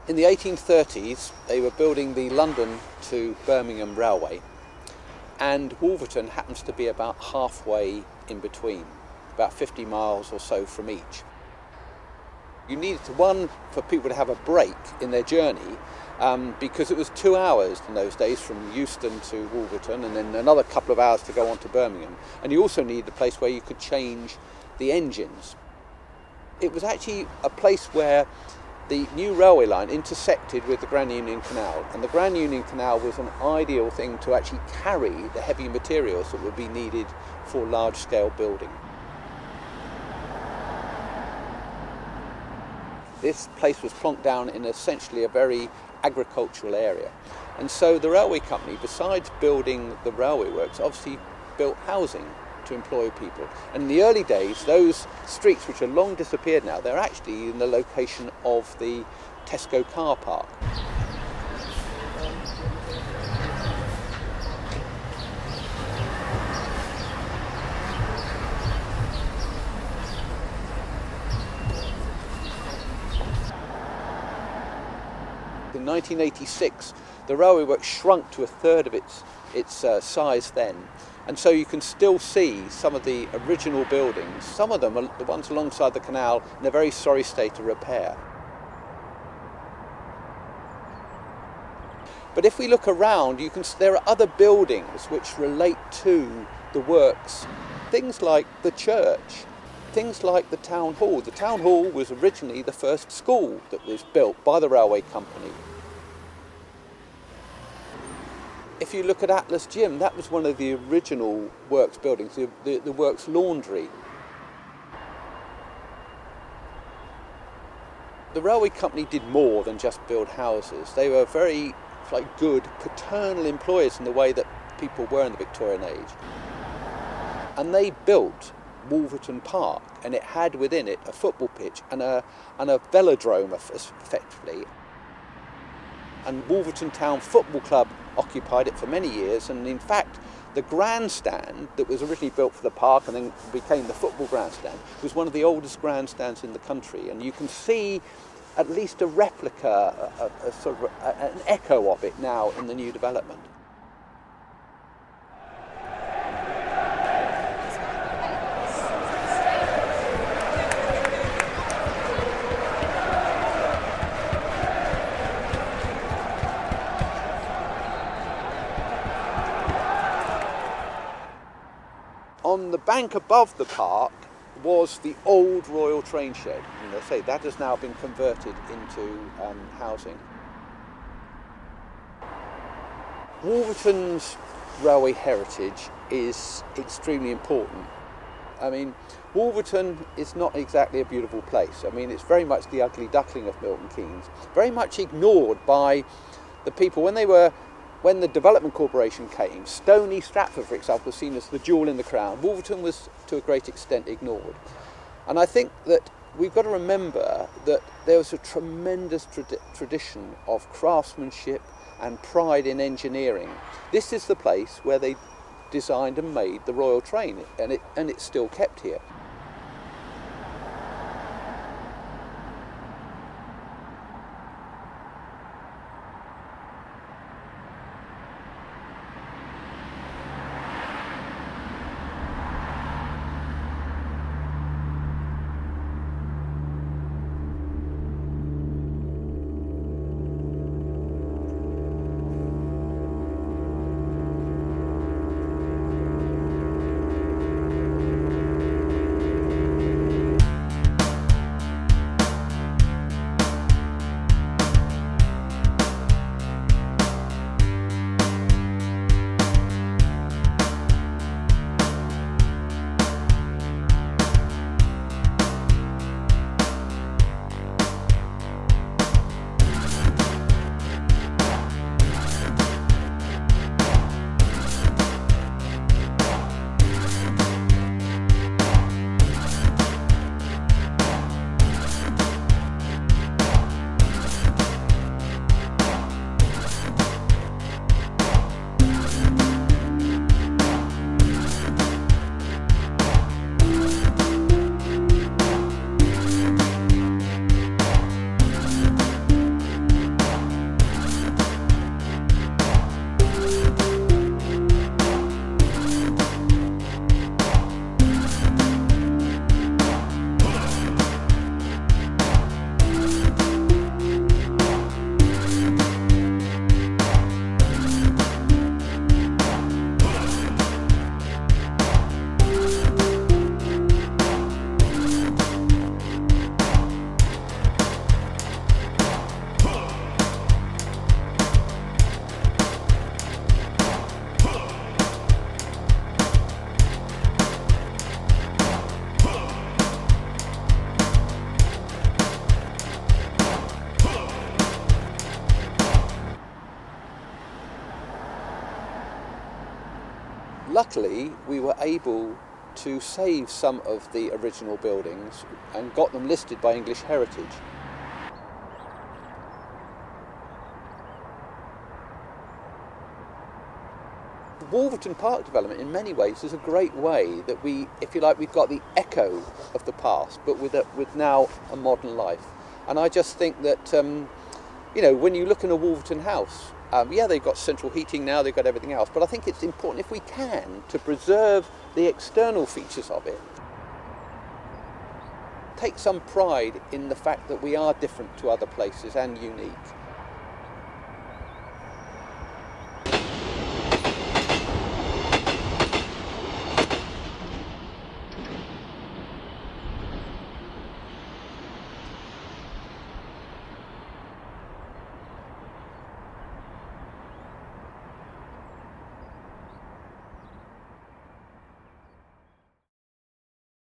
In the 1830s, they were building the London to Birmingham Railway, and Wolverton happens to be about halfway in between, about 50 miles or so from each. You needed one for people to have a break in their journey, because it was 2 hours in those days from Euston to Wolverton, and then another couple of hours to go on to Birmingham. And you also needed a place where you could change the engines. It was actually a place where the new railway line intersected with the Grand Union Canal, and the Grand Union Canal was an ideal thing to actually carry the heavy materials that would be needed for large-scale building. This place was plonked down in essentially a very agricultural area, and so the railway company, besides building the railway works, obviously built housing to employ people. And in the early days, those streets, which are long disappeared now, they're actually in the location of the Tesco car park. In 1986, the railway works shrunk to a third of its size then. And so you can still see some of the original buildings. Some of them are the ones alongside the canal in a very sorry state of repair. But if we look around, there are other buildings which relate to the works. Things like the church, things like the town hall. The town hall was originally the first school that was built by the railway company. If you look at Atlas Gym, that was one of the original works buildings, the works laundry. The railway company did more than just build houses. They were very good paternal employers in the way that people were in the Victorian age. And they built Wolverton Park, and it had within it a football pitch and a velodrome, effectively. And Wolverton Town Football Club occupied it for many years, and in fact the grandstand that was originally built for the park and then became the football grandstand was one of the oldest grandstands in the country, and you can see at least a replica, an echo of it now in the new development. On the bank above the park was the old Royal Train Shed, and as I say, that has now been converted into housing. Wolverton's railway heritage is extremely important. I mean, Wolverton is not exactly a beautiful place. I mean, it's very much the ugly duckling of Milton Keynes, very much ignored by the people. When the Development Corporation came, Stony Stratford, for example, was seen as the jewel in the crown. Wolverton was, to a great extent, ignored. And I think that we've got to remember that there was a tremendous tradition of craftsmanship and pride in engineering. This is the place where they designed and made the Royal Train, and it's still kept here. luckily we were able to save some of the original buildings and got them listed by English Heritage. The Wolverton Park development in many ways is a great way that we, if you like, we've got the echo of the past but with now a modern life. And I just think that you know, when you look in a Wolverton house, yeah, they've got central heating now, they've got everything else, but I think it's important, if we can, to preserve the external features of it. Take some pride in the fact that we are different to other places and unique.